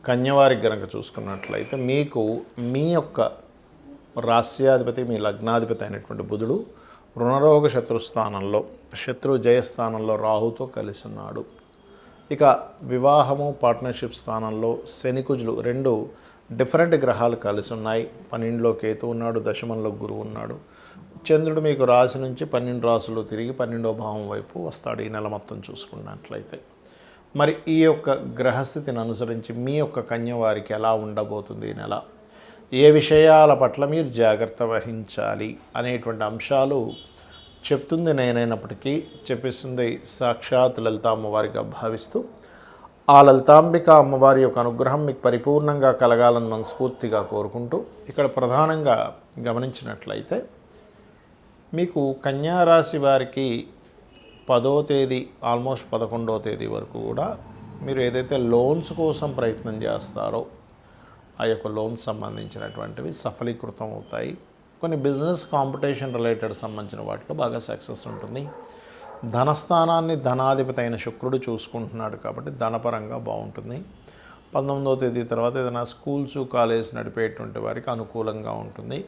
కన్యవారికి గనక చూసుకున్నట్లయితే మీకు మీ యొక్క రాస్యాధిపతి మీ లగ్నాధిపతి అయినటువంటి బుధుడు రుణరోగ శత్రుస్థానంలో శత్రు జయస్థానంలో రాహుతో కలిసి ఉన్నాడు. ఇక వివాహము పార్ట్నర్షిప్ స్థానంలో శనికుజులు రెండు డిఫరెంట్ గ్రహాలు కలిసి ఉన్నాయి. 12లో కేతు ఉన్నాడు, దశమంలో గురువు ఉన్నాడు. చంద్రుడు మీకు రాశి నుంచి 12 రాశులు తిరిగి 12వ భావం వైపు వస్తాడు ఈ నెల మొత్తం చూసుకున్నట్లయితే. మరి ఈ యొక్క గ్రహస్థితిని అనుసరించి మీ యొక్క కన్య వారికి ఎలా ఉండబోతుంది ఈ నెల, ఏ విషయాల పట్ల మీరు జాగ్రత్త వహించాలి అనేటువంటి అంశాలు చెప్తుంది నేనైనప్పటికీ చెప్పిస్తుంది సాక్షాత్ లలిత అమ్మవారిగా భావిస్తూ, ఆ లలితాంబిక అమ్మవారి యొక్క అనుగ్రహం మీకు పరిపూర్ణంగా కలగాలని మనస్ఫూర్తిగా కోరుకుంటూ, ఇక్కడ ప్రధానంగా గమనించినట్లయితే మీకు కన్యారాశి వారికి 10వ తేదీ ఆల్మోస్ట్ 11వ తేదీ వరకు కూడా మీరు ఏదైతే లోన్స్ కోసం ప్రయత్నం చేస్తారో ఆ యొక్క లోన్స్ సంబంధించినటువంటివి సఫలీకృతం అవుతాయి. కొన్ని బిజినెస్ కాంపిటీషన్ రిలేటెడ్ సంబంధించిన వాటిలో బాగా సక్సెస్ ఉంటుంది. ధనస్థానాన్ని ధనాధిపతి అయిన శుక్రుడు చూసుకుంటున్నాడు కాబట్టి ధనపరంగా బాగుంటుంది. 19వ తేదీ తర్వాత ఏదైనా స్కూల్స్ కాలేజ్ నడిపేటువంటి వారికి అనుకూలంగా ఉంటుంది.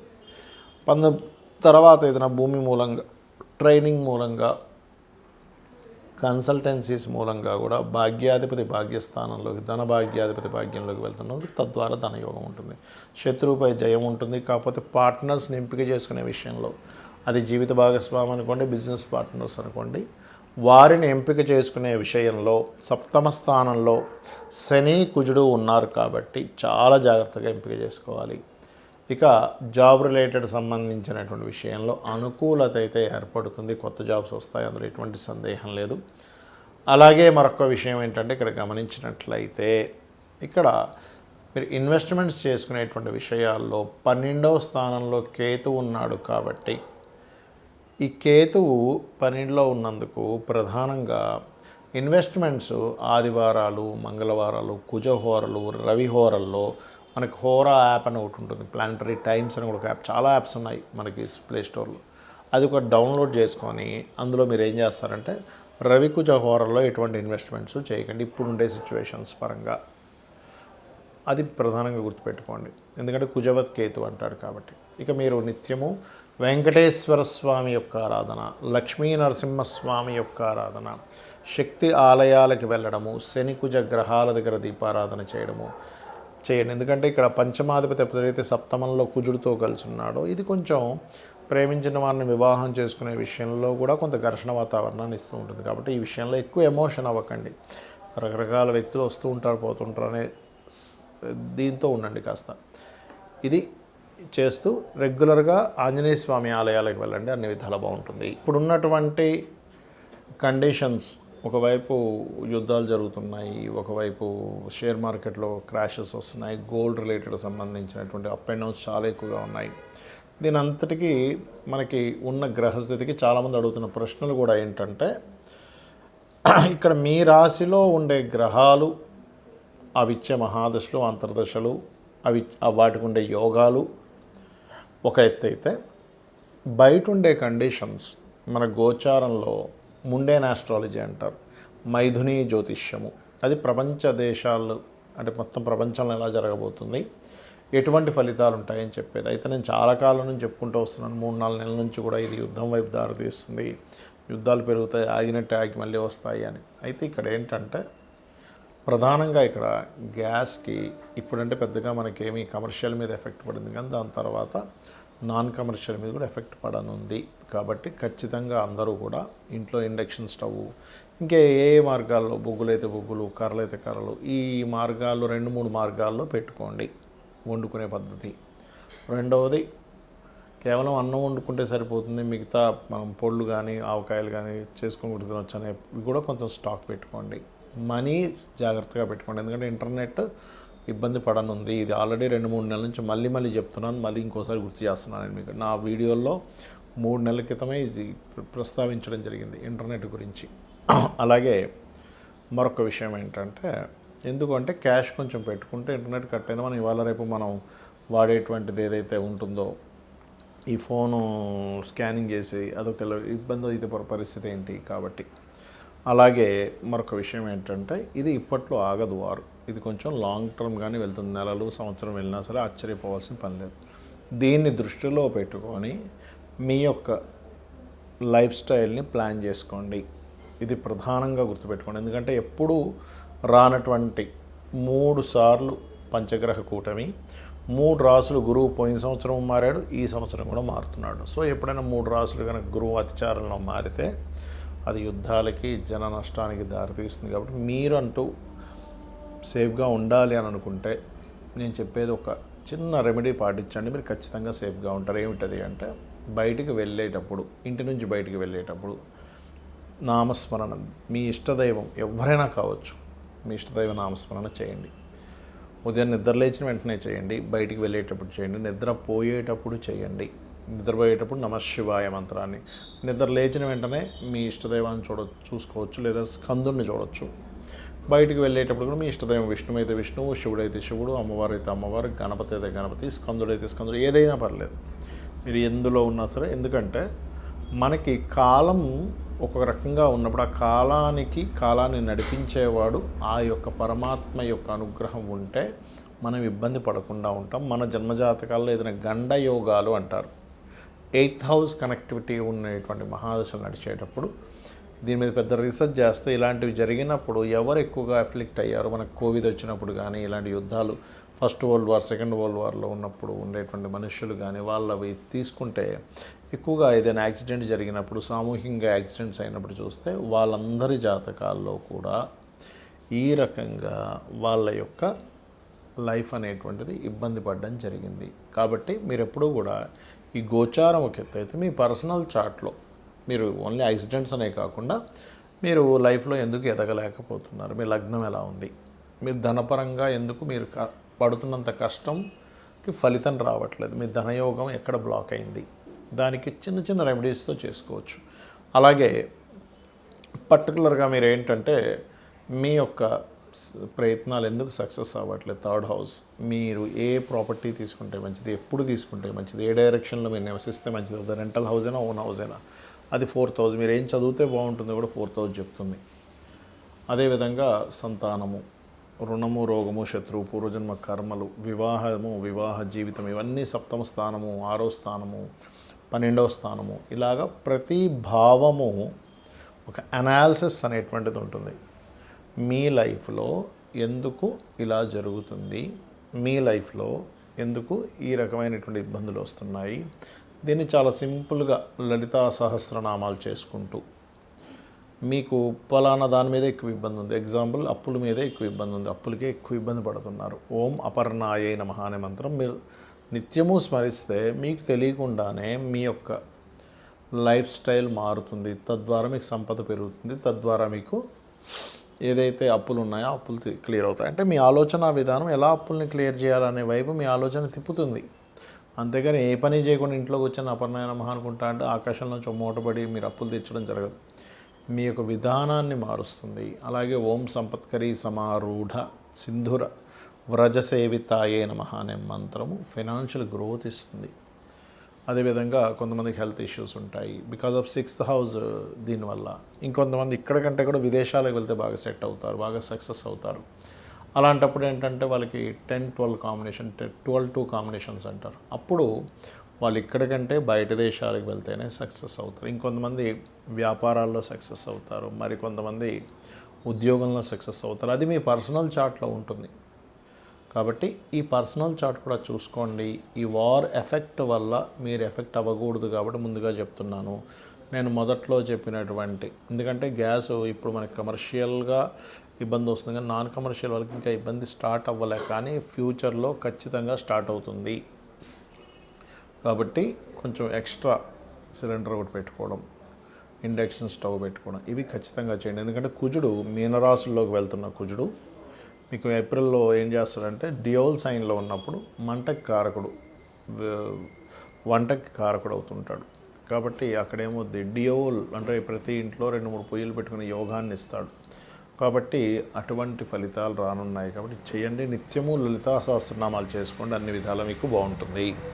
తర్వాత ఏదైనా భూమి మూలంగా ట్రైనింగ్ మూలంగా కన్సల్టెన్సీస్ మూలంగా కూడా భాగ్యాధిపతి భాగ్యస్థానంలోకి ధన భాగ్యాధిపతి భాగ్యంలోకి వెళ్తున్నప్పుడు తద్వారా ధనయోగం ఉంటుంది. శత్రువుపై జయం ఉంటుంది. కాకపోతే పార్ట్నర్స్ని ఎంపిక చేసుకునే విషయంలో అది జీవిత భాగస్వామి అనుకోండి, బిజినెస్ పార్ట్నర్స్ అనుకోండి, వారిని ఎంపిక చేసుకునే విషయంలో 7వ స్థానంలో శని కుజుడు ఉన్నారు కాబట్టి చాలా జాగ్రత్తగా ఎంపిక చేసుకోవాలి. ఇక జాబ్ రిలేటెడ్ సంబంధించినటువంటి విషయంలో అనుకూలత అయితే ఏర్పడుతుంది. కొత్త జాబ్స్ వస్తాయి, అందులో ఎటువంటి సందేహం లేదు. అలాగే మరొక విషయం ఏంటంటే ఇక్కడ గమనించినట్లయితే ఇక్కడ మీరు ఇన్వెస్ట్మెంట్స్ చేసుకునేటువంటి విషయాల్లో 12వ స్థానంలో కేతు ఉన్నాడు కాబట్టి ఈ కేతువు 12లో ఉన్నందుకు ప్రధానంగా ఇన్వెస్ట్మెంట్స్ ఆదివారాలు, మంగళవారాలు, కుజహోరలు, రవిహోరల్లో మనకి హోరా యాప్ అని ఒకటి ఉంటుంది, ప్లానటరీ టైమ్స్ అని ఒక యాప్, చాలా యాప్స్ ఉన్నాయి మనకి ప్లే స్టోర్లో. అది ఒక డౌన్లోడ్ చేసుకొని అందులో మీరు ఏం చేస్తారంటే రవికుజ హోరల్లో ఎటువంటి ఇన్వెస్ట్మెంట్స్ చేయకండి ఇప్పుడు ఉండే సిచ్యువేషన్స్ పరంగా. అది ప్రధానంగా గుర్తుపెట్టుకోండి, ఎందుకంటే కుజవత్ కేతు అంటాడు కాబట్టి. ఇక మీరు నిత్యము వెంకటేశ్వర స్వామి యొక్క ఆరాధన, లక్ష్మీ నరసింహస్వామి యొక్క ఆరాధన, శక్తి ఆలయాలకు వెళ్ళడము, శనికుజ గ్రహాల దగ్గర దీపారాధన చేయడము చేయండి. ఎందుకంటే ఇక్కడ పంచమాధిపతి ఎప్పుడైతే సప్తమంలో కుజుడితో కలిసి ఉన్నాడో ఇది కొంచెం ప్రేమించిన వారిని వివాహం చేసుకునే విషయంలో కూడా కొంత ఘర్షణ వాతావరణాన్ని ఇస్తూ ఉంటుంది. కాబట్టి ఈ విషయంలో ఎక్కువ ఎమోషన్ అవ్వకండి. రకరకాల వ్యక్తులు వస్తూ ఉంటారు పోతుంటారు అనే దీంతో ఉండండి కాస్త. ఇది చేస్తూ రెగ్యులర్గా ఆంజనేయ స్వామి ఆలయాలకు వెళ్ళండి, అన్ని విధాలు బాగుంటుంది. ఇప్పుడున్నటువంటి కండిషన్స్, ఒకవైపు యుద్ధాలు జరుగుతున్నాయి, ఒకవైపు షేర్ మార్కెట్లో క్రాషెస్ వస్తున్నాయి, గోల్డ్ రిలేటెడ్ సంబంధించినటువంటి అప్ అండ్ డౌన్స్ చాలా ఎక్కువగా ఉన్నాయి. దీని అంతటికీ మనకి ఉన్న గ్రహస్థితికి చాలామంది అడుగుతున్న ప్రశ్నలు కూడా ఏంటంటే ఇక్కడ మీ రాశిలో ఉండే గ్రహాలు అవిచ్చే మహాదశలు, అంతర్దశలు, వాటికి ఉండే యోగాలు ఒక ఎత్తు అయితే బయట ఉండే కండిషన్స్ మన గోచారంలో ముండేన్ ఆస్ట్రాలజీ అంటారు, మైథుని జ్యోతిష్యము, అది ప్రపంచ దేశాలు అంటే మొత్తం ప్రపంచంలో ఎలా జరగబోతుంది, ఎటువంటి ఫలితాలు ఉంటాయని చెప్పేది. అయితే నేను చాలా కాలం నుంచి చెప్పుకుంటూ వస్తున్నాను, 3-4 నెలల నుంచి కూడా ఇది యుద్ధం వైపు దారితీస్తుంది, యుద్ధాలు పెరుగుతాయి, ఆగినట్టు ఆగి మళ్ళీ వస్తాయి అని. అయితే ఇక్కడ ఏంటంటే ప్రధానంగా ఇక్కడ గ్యాస్కి ఇప్పుడంటే పెద్దగా మనకేమీ కమర్షియల్ మీద ఎఫెక్ట్ పడింది, కానీ దాని తర్వాత నాన్ కమర్షియల్ మీద కూడా ఎఫెక్ట్ పడనుంది. కాబట్టి ఖచ్చితంగా అందరూ కూడా ఇంట్లో ఇండక్షన్ స్టవ్, ఇంకా ఏ మార్గాల్లో, బొగ్గులైతే బొగ్గులు, కర్రలైతే కర్రలు, ఈ మార్గాల్లో 2-3 మార్గాల్లో పెట్టుకోండి వండుకునే పద్ధతి. రెండవది కేవలం అన్నం వండుకుంటే సరిపోతుంది, మిగతా మనం పొళ్ళు కానీ ఆవకాయలు కానీ చేసుకొని తినొచ్చు అనేవి కూడా కొంచెం స్టాక్ పెట్టుకోండి. మనీ జాగ్రత్తగా పెట్టుకోండి, ఎందుకంటే ఇంటర్నెట్ ఇబ్బంది పడనుంది. ఇది ఆల్రెడీ 2-3 నెలల నుంచి మళ్ళీ చెప్తున్నాను, మళ్ళీ ఇంకోసారి గుర్తు చేస్తున్నాను మీకు. నా వీడియోల్లో 3 నెలల క్రితమే ఇది ప్రస్తావించడం జరిగింది ఇంటర్నెట్ గురించి. అలాగే మరొక విషయం ఏంటంటే, ఎందుకంటే క్యాష్ కొంచెం పెట్టుకుంటే ఇంటర్నెట్ కట్ అయినా మనం ఇవాళ రేపు మనం వాడేటువంటిది ఏదైతే ఉంటుందో ఈ ఫోను స్కానింగ్ చేసి అదొక ఇబ్బంది అయితే పరిస్థితి ఏంటి. కాబట్టి అలాగే మరొక విషయం ఏంటంటే, ఇది ఇప్పట్లో ఆగదు వారు. ఇది కొంచెం లాంగ్ టర్మ్ కానీ వెళ్తుంది, నెలలు సంవత్సరం వెళ్ళినా సరే ఆశ్చర్యపోవాల్సిన పని లేదు. దీన్ని దృష్టిలో పెట్టుకొని మీ యొక్క లైఫ్ స్టైల్ని ప్లాన్ చేసుకోండి. ఇది ప్రధానంగా గుర్తుపెట్టుకోండి. ఎందుకంటే ఎప్పుడూ రానటువంటి 3 సార్లు పంచగ్రహ కూటమి, 3 రాసులు గురువు పోయిన సంవత్సరం మారాడు, ఈ సంవత్సరం కూడా మారుతున్నాడు. సో ఎప్పుడైనా 3 రాసులు కనుక గురువు అతిచారంలో మారితే అది యుద్ధాలకి, జన నష్టానికి దారితీస్తుంది. కాబట్టి మీరంటూ సేఫ్గా ఉండాలి అని అనుకుంటే నేను చెప్పేది ఒక చిన్న రెమెడీ పాటించండి, మీరు ఖచ్చితంగా సేఫ్గా ఉంటారు. ఏమిటది అంటే, బయటికి వెళ్ళేటప్పుడు, ఇంటి నుంచి బయటికి వెళ్ళేటప్పుడు నామస్మరణ, మీ ఇష్టదైవం ఎవరైనా కావచ్చు, మీ ఇష్టదైవ నామస్మరణ చేయండి. ఉదయం నిద్ర లేచిన వెంటనే చేయండి, బయటికి వెళ్ళేటప్పుడు చేయండి, నిద్రపోయేటప్పుడు చేయండి. నిద్రపోయేటప్పుడు నమశివాయ మంత్రాన్ని, నిద్ర లేచిన వెంటనే మీ ఇష్టదైవాన్ని చూసుకోవచ్చు, లేదా స్కందుని చూడవచ్చు. బయటికి వెళ్ళేటప్పుడు కూడా మీ ఇష్టదైవం విష్ణువు అయితే విష్ణువు, శివుడైతే శివుడు, అమ్మవారు అయితే అమ్మవారు, గణపతి అయితే గణపతి, స్కందుడైతే స్కందుడు, ఏదైనా పర్లేదు, మీరు ఎందులో ఉన్నా సరే. ఎందుకంటే మనకి కాలం ఒక రకంగా ఉన్నప్పుడు ఆ కాలాన్ని నడిపించేవాడు ఆ యొక్క పరమాత్మ యొక్క అనుగ్రహం ఉంటే మనం ఇబ్బంది పడకుండా ఉంటాం. మన జన్మజాతకాల్లో ఏదైనా గండ యోగాలు అంటారు, 8th హౌస్ కనెక్టివిటీ ఉన్నటువంటి మహాదశలు నడిచేటప్పుడు దీని మీద పెద్ద రీసెర్చ్ చేస్తే ఇలాంటివి జరిగినప్పుడు ఎవరు ఎక్కువగా అఫ్లిక్ట్ అయ్యారు, మనకు కోవిడ్ వచ్చినప్పుడు కానీ, ఇలాంటి యుద్ధాలు first world war, second world వార్లో ఉన్నప్పుడు ఉండేటువంటి మనుషులు కానీ, వాళ్ళవి తీసుకుంటే ఎక్కువగా ఏదైనా యాక్సిడెంట్ జరిగినప్పుడు, సామూహికంగా యాక్సిడెంట్స్ అయినప్పుడు చూస్తే వాళ్ళందరి జాతకాల్లో కూడా ఈ రకంగా వాళ్ళ యొక్క లైఫ్ అనేటువంటిది ఇబ్బంది పడడం జరిగింది. కాబట్టి మీరు ఎప్పుడూ కూడా ఈ గోచారం ఒక ఎత్తు అయితే, మీ పర్సనల్ చార్ట్లో మీరు ఓన్లీ యాక్సిడెంట్స్ అనే కాకుండా మీరు లైఫ్లో ఎందుకు ఎదగలేకపోతున్నారు, మీ లగ్నం ఎలా ఉంది, మీరు ధనపరంగా ఎందుకు మీరు పడుతున్నంత కష్టంకి ఫలితం రావట్లేదు, మీ ధనయోగం ఎక్కడ బ్లాక్ అయింది, దానికి చిన్న చిన్న రెమెడీస్తో చేసుకోవచ్చు. అలాగే పర్టికులర్గా మీరు ఏంటంటే మీ యొక్క ప్రయత్నాలు ఎందుకు సక్సెస్ అవ్వట్లేదు, 3rd హౌస్, మీరు ఏ ప్రాపర్టీ తీసుకుంటే మంచిది, ఎప్పుడు తీసుకుంటే మంచిది, ఏ డైరెక్షన్లో మీరు నివసిస్తే మంచిది, అది రెంటల్ హౌస్ అయినా ఓన్ హౌస్ అయినా, అది 4th హౌస్, మీరు ఏం చదివితే బాగుంటుందో కూడా 4th హౌస్ చెప్తుంది. అదేవిధంగా సంతానము, రుణము, రోగము, శత్రువు, పూర్వజన్మ కర్మలు, వివాహము, వివాహ జీవితం, ఇవన్నీ 7వ స్థానము, 6వ స్థానము, 12వ స్థానము, ఇలాగ ప్రతి భావము ఒక అనాలిసిస్ అనేటువంటిది ఉంటుంది. మీ లైఫ్లో ఎందుకు ఇలా జరుగుతుంది, మీ లైఫ్లో ఎందుకు ఈ రకమైనటువంటి ఇబ్బందులు వస్తున్నాయి, దీన్ని చాలా సింపుల్గా లలితా సహస్రనామాలు చేసుకుంటూ, మీకు పలానా దాని మీద ఎక్కువ ఇబ్బంది ఉంది, ఎగ్జాంపుల్ అప్పుల మీదే ఎక్కువ ఇబ్బంది ఉంది, అప్పులకే ఎక్కువ ఇబ్బంది పడుతున్నారు, ఓం అపర్ణాయే నమః అనే మంత్రం మీరు నిత్యము స్మరిస్తే మీకు తెలియకుండానే మీ యొక్క లైఫ్ స్టైల్ మారుతుంది. తద్వారా మీకు సంపద పెరుగుతుంది, తద్వారా మీకు ఏదైతే అప్పులు ఉన్నాయో అప్పులు క్లియర్ అవుతాయి. అంటే మీ ఆలోచన విధానం ఎలా అప్పుల్ని క్లియర్ చేయాలనే వైపు మీ ఆలోచన తిప్పుతుంది. అంతేగాని ఏ పని చేయకుండా ఇంట్లోకి వచ్చిన అపర్ణాయ నమః అనుకుంటా అంటే ఆకాశంలోంచి మూటపడి మీరు అప్పులు తెచ్చడం జరగదు. మీ యొక్క విధానాన్ని మారుస్తుంది. అలాగే ఓం సంపత్కరీ సమారూఢ సింధుర వ్రజసేవితాయే నమః అనే మంత్రము ఫైనాన్షియల్ గ్రోత్ ఇస్తుంది. అదేవిధంగా కొంతమందికి హెల్త్ ఇష్యూస్ ఉంటాయి బికాజ్ ఆఫ్ 6th హౌస్. దీనివల్ల ఇంకొంతమంది ఇక్కడ కంటే కూడా విదేశాలకు వెళ్తే బాగా సెట్ అవుతారు, బాగా సక్సెస్ అవుతారు. అలాంటప్పుడు ఏంటంటే వాళ్ళకి 10-12 కాంబినేషన్, 12-2 కాంబినేషన్స్ అంటారు. అప్పుడు వాళ్ళు ఇక్కడికంటే బయట దేశాలకు వెళ్తేనే సక్సెస్ అవుతారు. ఇంకొంతమంది వ్యాపారాల్లో సక్సెస్ అవుతారు, మరి కొంతమంది ఉద్యోగంలో సక్సెస్ అవుతారు. అది మీ పర్సనల్ చార్ట్లో ఉంటుంది. కాబట్టి ఈ పర్సనల్ చార్ట్ కూడా చూసుకోండి. ఈ వార్ ఎఫెక్ట్ వల్ల మీరు ఎఫెక్ట్ అవ్వకూడదు కాబట్టి ముందుగా చెప్తున్నాను. నేను మొదట్లో చెప్పినటువంటి, ఎందుకంటే గ్యాస్ ఇప్పుడు మనకి కమర్షియల్గా ఇబ్బంది వస్తుంది కానీ నాన్ కమర్షియల్ వాళ్ళకి ఇంకా ఇబ్బంది స్టార్ట్ అవ్వలే, కానీ ఫ్యూచర్లో ఖచ్చితంగా స్టార్ట్ అవుతుంది. కాబట్టి కొంచెం ఎక్స్ట్రా సిలిండర్ ఒకటి పెట్టుకోవడం, ఇండక్షన్ స్టవ్ పెట్టుకోవడం, ఇవి ఖచ్చితంగా చేయండి. ఎందుకంటే కుజుడు మీనరాశుల్లోకి వెళ్తున్న కుజుడు మీకు ఏప్రిల్లో ఏం చేస్తాడంటే డియోల్ సైన్లో ఉన్నప్పుడు మంటకి కారకుడు, వంటకి కారకుడు అవుతుంటాడు. కాబట్టి అక్కడేమో డియోల్ అంటే ప్రతి ఇంట్లో 2-3 పొయ్యిలు పెట్టుకుని యోగాన్ని ఇస్తాడు. కాబట్టి అటువంటి ఫలితాలు రానున్నాయి. కాబట్టి చేయండి. నిత్యము లలితా సహస్రనామాలు చేసుకోండి, అన్ని విధాలా మీకు బాగుంటుంది.